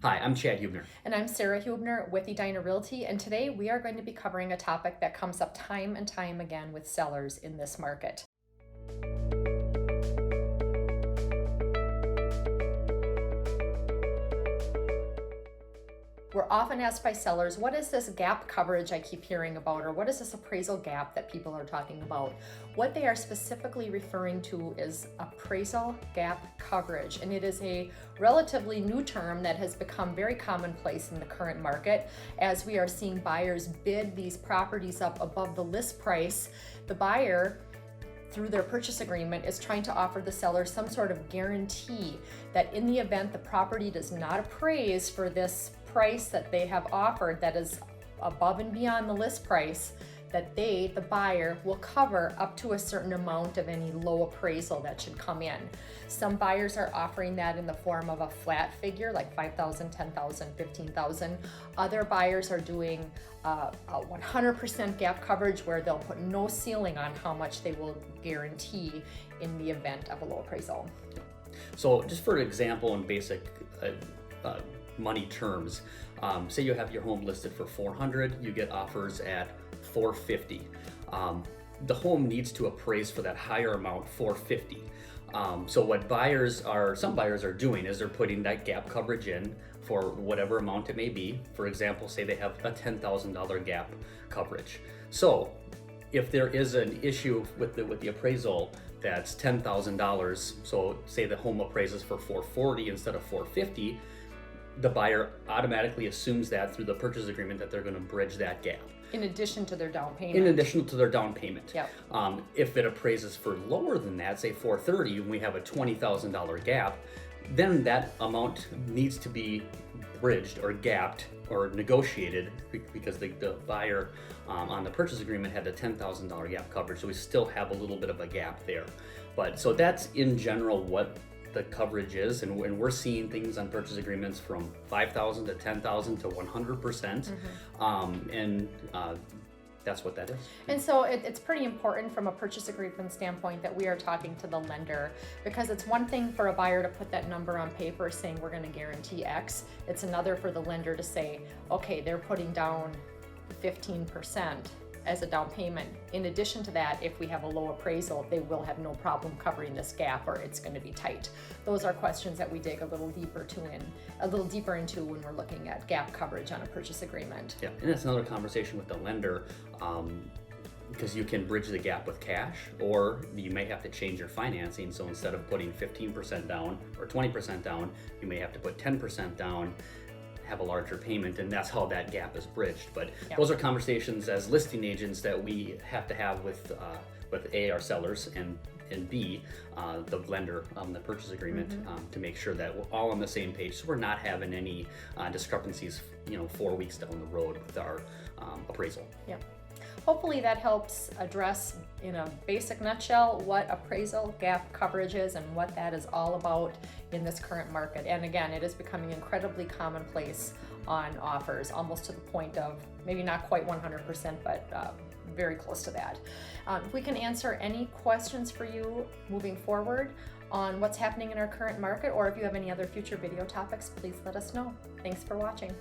Hi, I'm Chad Huebener. And I'm Sara Huebener with Edina Realty, and today we are going to be covering a topic that comes up time and time again with sellers in this market. We're often asked by sellers, what is this gap coverage I keep hearing about, or what is this appraisal gap that people are talking about? What they are specifically referring to is appraisal gap coverage, and it is a relatively new term that has become very commonplace in the current market. As we are seeing buyers bid these properties up above the list price, the buyer, through their purchase agreement, is trying to offer the seller some sort of guarantee that in the event the property does not appraise for this price that they have offered that is above and beyond the list price, that they, the buyer, will cover up to a certain amount of any low appraisal that should come in. Some buyers are offering that in the form of a flat figure like $5,000, $10,000, $15,000. Other buyers are doing a 100% gap coverage where they'll put no ceiling on how much they will guarantee in the event of a low appraisal. So just for example, in basic money terms, say you have your home listed for $400, you get offers at $450. The home needs to appraise for that higher amount, $450. So what some buyers are doing is they're putting that gap coverage in for whatever amount it may be. For example, say they have a $10,000 gap coverage. So if there is an issue with the appraisal that's $10,000, so say the home appraises for $440 instead of $450, the buyer automatically assumes that through the purchase agreement that they're going to bridge that gap. In addition to their down payment. In addition to their down payment. Yep. If it appraises for lower than that, say $430, and we have a $20,000 gap, then that amount needs to be bridged or gapped or negotiated because the buyer on the purchase agreement had the $10,000 gap coverage, so we still have a little bit of a gap there. But so that's in general what the coverage is, and we're seeing things on purchase agreements from $5,000 to $10,000 to 100%, and that's what that is. And so it's pretty important from a purchase agreement standpoint that we are talking to the lender, because it's one thing for a buyer to put that number on paper saying we're going to guarantee X. It's another for the lender to say, okay, they're putting down 15% as a down payment. In addition to that, if we have a low appraisal, they will have no problem covering this gap, or it's going to be tight. Those are questions that we dig a little deeper into when we're looking at gap coverage on a purchase agreement. Yeah, and that's another conversation with the lender, because you can bridge the gap with cash, or you may have to change your financing. So instead of putting 15% down or 20% down, you may have to put 10% down, have a larger payment, and that's how that gap is bridged. But those are conversations as listing agents that we have to have with A, our sellers, and B, the lender on the purchase agreement, to make sure that we're all on the same page, so we're not having any discrepancies 4 weeks down the road with our appraisal. Yeah. Hopefully that helps address in a basic nutshell what appraisal gap coverage is and what that is all about in this current market. And again, it is becoming incredibly commonplace on offers, almost to the point of maybe not quite 100%, but very close to that. If we can answer any questions for you moving forward on what's happening in our current market, or if you have any other future video topics, please let us know. Thanks for watching.